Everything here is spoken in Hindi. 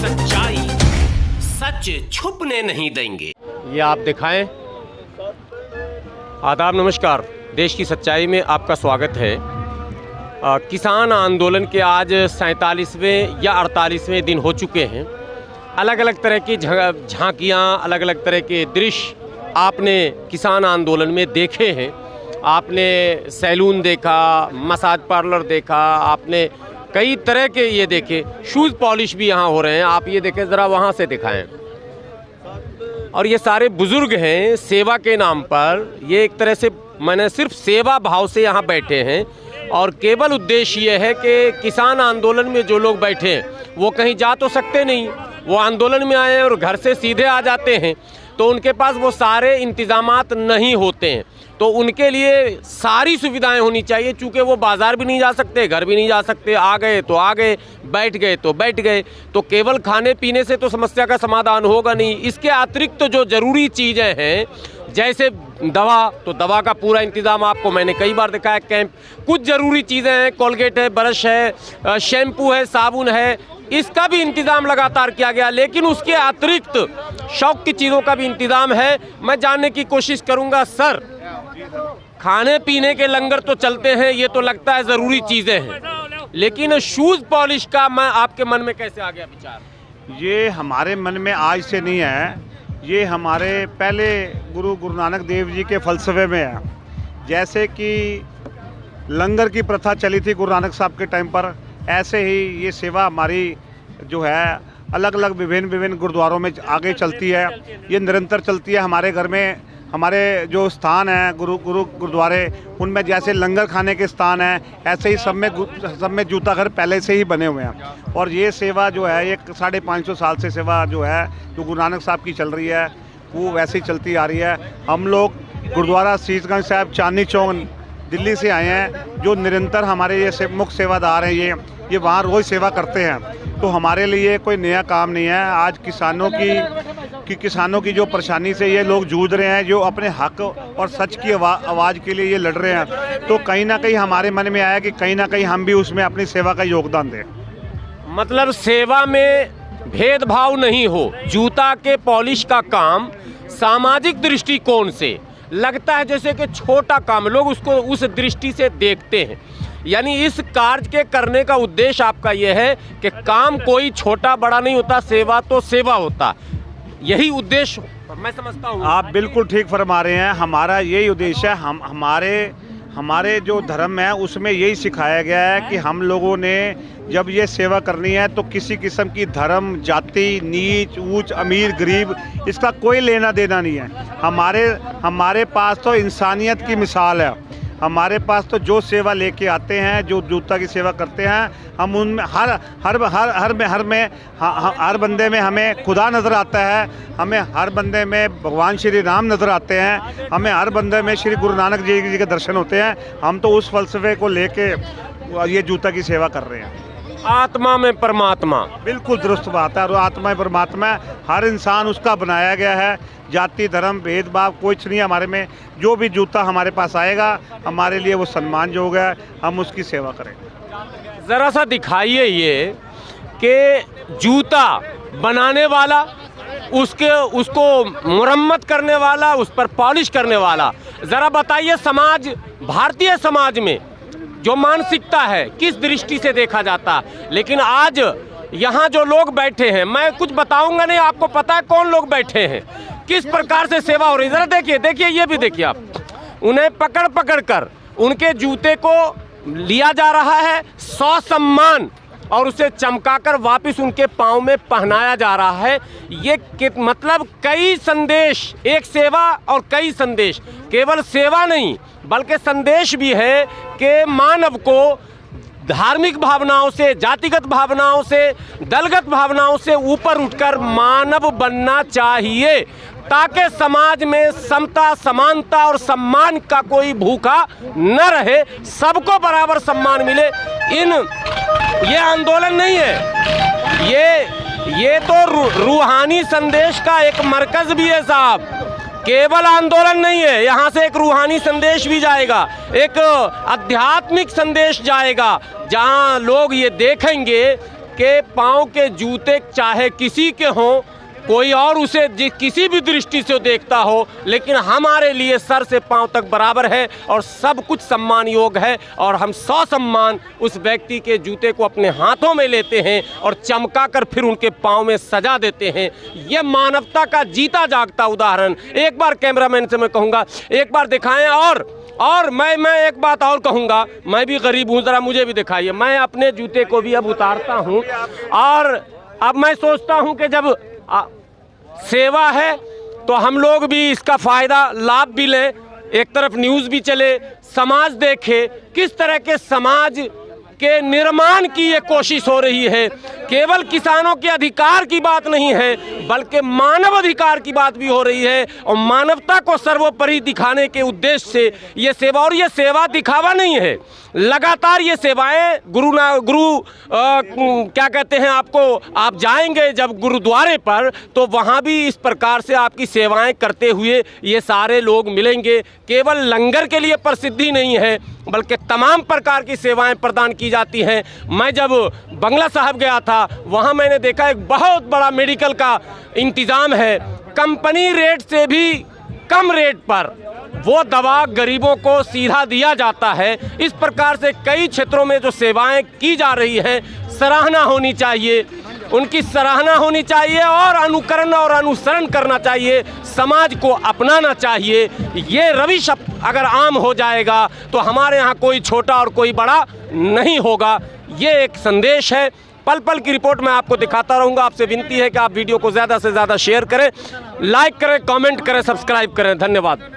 सच्चाई सच छुपने नहीं देंगे। ये आप दिखाएं। आदाब, नमस्कार। देश की सच्चाई में आपका स्वागत है। किसान आंदोलन के आज 47वें या 48वें दिन हो चुके हैं। अलग अलग तरह की झांकियाँ, अलग अलग तरह के दृश्य आपने किसान आंदोलन में देखे हैं। आपने सैलून देखा, मसाज पार्लर देखा, आपने कई तरह के ये देखे। शूज़ पॉलिश भी यहाँ हो रहे हैं। आप ये देखें, ज़रा वहाँ से दिखाएं। और ये सारे बुज़ुर्ग हैं सेवा के नाम पर। ये एक तरह से मैंने सिर्फ सेवा भाव से यहाँ बैठे हैं और केवल उद्देश्य ये है कि किसान आंदोलन में जो लोग बैठे हैं वो कहीं जा तो सकते नहीं, वो आंदोलन में आए और घर से सीधे आ जाते हैं, तो उनके पास वो सारे इंतज़ामात नहीं होते हैं। तो उनके लिए सारी सुविधाएं होनी चाहिए। चूँकि वो बाज़ार भी नहीं जा सकते, घर भी नहीं जा सकते, आ गए तो आ गए, बैठ गए तो बैठ गए, तो केवल खाने पीने से तो समस्या का समाधान होगा नहीं। इसके अतिरिक्त तो जो ज़रूरी चीज़ें हैं, जैसे दवा, तो दवा का पूरा इंतज़ाम आपको मैंने कई बार दिखाया कैंप। कुछ ज़रूरी चीज़ें हैं, कोलगेट है, ब्रश है, शैम्पू है, साबुन है, इसका भी इंतज़ाम लगातार किया गया। लेकिन उसके अतिरिक्त शौक की चीज़ों का भी इंतज़ाम है। मैं जानने की कोशिश करूंगा। सर, खाने पीने के लंगर तो चलते हैं, ये तो लगता है ज़रूरी चीज़ें हैं, लेकिन शूज़ पॉलिश का मैं आपके मन में कैसे आ गया विचार? ये हमारे मन में आज से नहीं है, ये हमारे पहले गुरु नानक देव जी के फ़लसफ़े में है। जैसे कि लंगर की प्रथा चली थी गुरु नानक साहब के टाइम पर, ऐसे ही ये सेवा हमारी जो है अलग अलग विभिन्न गुरुद्वारों में आगे चलती है। ये निरंतर चलती है। हमारे घर में हमारे जो स्थान हैं गुरुद्वारे, उनमें जैसे लंगर खाने के स्थान हैं, ऐसे ही सब में जूता घर पहले से ही बने हुए हैं। और ये सेवा जो है, ये 550 साल से सेवा जो है, जो गुरु नानक साहब की चल रही है, वो वैसे ही चलती आ रही है। हम लोग गुरुद्वारा शीशगंज साहब, चांदनी चौक, दिल्ली से आए हैं, जो निरंतर हमारे ये मुख्य सेवादार हैं, ये वहाँ रोज़ सेवा करते हैं। तो हमारे लिए कोई नया काम नहीं है। आज किसानों की जो परेशानी से ये लोग जूझ रहे हैं, जो अपने हक और सच की आवाज़ के लिए ये लड़ रहे हैं, तो कहीं ना कहीं हमारे मन में आया कि कहीं ना कहीं हम भी उसमें अपनी सेवा का योगदान दें। मतलब सेवा में भेदभाव नहीं हो। जूता के पॉलिश का काम सामाजिक दृष्टिकोण से लगता है जैसे कि छोटा काम, लोग उसको उस दृष्टि से देखते हैं। यानी इस कार्य के करने का उद्देश्य आपका यह है कि काम कोई छोटा बड़ा नहीं होता, सेवा तो सेवा होता। यही उद्देश्य मैं समझता हूँ। आप बिल्कुल ठीक फरमा रहे हैं। हमारा यही उद्देश्य है। हमारे जो धर्म है उसमें यही सिखाया गया है कि हम लोगों ने जब ये सेवा करनी है तो किसी किस्म की धर्म, जाति, नीच, ऊंच, अमीर, गरीब, इसका कोई लेना देना नहीं है। हमारे पास तो इंसानियत की मिसाल है। हमारे पास तो जो सेवा लेके आते हैं, जो जूता की सेवा करते हैं, हम उनमें हर बंदे में हमें खुदा नज़र आता है, हमें हर बंदे में भगवान श्री राम नज़र आते हैं, हमें हर बंदे में श्री गुरु नानक जी के दर्शन होते हैं। हम तो उस फ़लसफ़े को लेके ये जूता की सेवा कर रहे हैं। आत्मा में परमात्मा, बिल्कुल दुरुस्त बात है। और आत्मा में परमात्मा, हर इंसान उसका बनाया गया है। जाति, धर्म, भेदभाव कुछ नहीं है हमारे में। जो भी जूता हमारे पास आएगा, हमारे लिए वो सम्मान जो होगा, हम उसकी सेवा करेंगे। ज़रा सा दिखाइए ये कि जूता बनाने वाला, उसको मुरम्मत करने वाला, उस पर पॉलिश करने वाला, ज़रा बताइए समाज, भारतीय समाज में जो मानसिकता है किस दृष्टि से देखा जाता। लेकिन आज यहाँ जो लोग बैठे हैं, मैं कुछ बताऊंगा नहीं, आपको पता है कौन लोग बैठे हैं, किस प्रकार से सेवा हो रही है। ज़रा देखिए, ये भी देखिए आप। उन्हें पकड़ कर उनके जूते को लिया जा रहा है ससम्मान, और उसे चमकाकर वापस उनके पाँव में पहनाया जा रहा है। ये मतलब कई संदेश, एक सेवा और कई संदेश। केवल सेवा नहीं बल्कि संदेश भी है कि मानव को धार्मिक भावनाओं से, जातिगत भावनाओं से, दलगत भावनाओं से ऊपर उठकर मानव बनना चाहिए, ताकि समाज में समता, समानता और सम्मान का कोई भूखा न रहे, सबको बराबर सम्मान मिले। ये आंदोलन नहीं है, ये तो रूहानी संदेश का एक मरकज भी है साहब। केवल आंदोलन नहीं है, यहाँ से एक रूहानी संदेश भी जाएगा, एक आध्यात्मिक संदेश जाएगा, जहाँ लोग ये देखेंगे कि पाँव के जूते चाहे किसी के हों, कोई और उसे किसी भी दृष्टि से देखता हो, लेकिन हमारे लिए सर से पांव तक बराबर है और सब कुछ सम्मान योग है। और हम ससम्मान उस व्यक्ति के जूते को अपने हाथों में लेते हैं और चमका कर फिर उनके पांव में सजा देते हैं। यह मानवता का जीता जागता उदाहरण। एक बार कैमरामैन से मैं कहूँगा एक बार दिखाएं। और मैं एक बात और कहूँगा, मैं भी गरीब हूँ, ज़रा मुझे भी दिखाइए। मैं अपने जूते को भी अब उतारता हूँ और अब मैं सोचता हूँ कि जब सेवा है तो हम लोग भी इसका फ़ायदा लाभ भी लें, एक तरफ न्यूज़ भी चले, समाज देखे किस तरह के समाज के निर्माण की ये कोशिश हो रही है। केवल किसानों के अधिकार की बात नहीं है, बल्कि मानव अधिकार की बात भी हो रही है और मानवता को सर्वोपरि दिखाने के उद्देश्य से ये सेवा, और ये सेवा दिखावा नहीं है, लगातार ये सेवाएं क्या कहते हैं, आप जाएंगे जब गुरुद्वारे पर तो वहाँ भी इस प्रकार से आपकी सेवाएं करते हुए ये सारे लोग मिलेंगे। केवल लंगर के लिए प्रसिद्धि नहीं है, बल्कि तमाम प्रकार की सेवाएं प्रदान की जाती हैं। मैं जब बंगला साहब गया था, वहाँ मैंने देखा एक बहुत बड़ा मेडिकल का इंतज़ाम है। कंपनी रेट से भी कम रेट पर वो दवा गरीबों को सीधा दिया जाता है। इस प्रकार से कई क्षेत्रों में जो सेवाएं की जा रही हैं, सराहना होनी चाहिए, उनकी सराहना होनी चाहिए और अनुकरण और अनुसरण करना चाहिए, समाज को अपनाना चाहिए। ये रविश अगर आम हो जाएगा तो हमारे यहाँ कोई छोटा और कोई बड़ा नहीं होगा। ये एक संदेश है। पल पल की रिपोर्ट मैं आपको दिखाता रहूँगा। आपसे विनती है कि आप वीडियो को ज़्यादा से ज़्यादा शेयर करें, लाइक करें, कमेंट करें, सब्सक्राइब करें। धन्यवाद।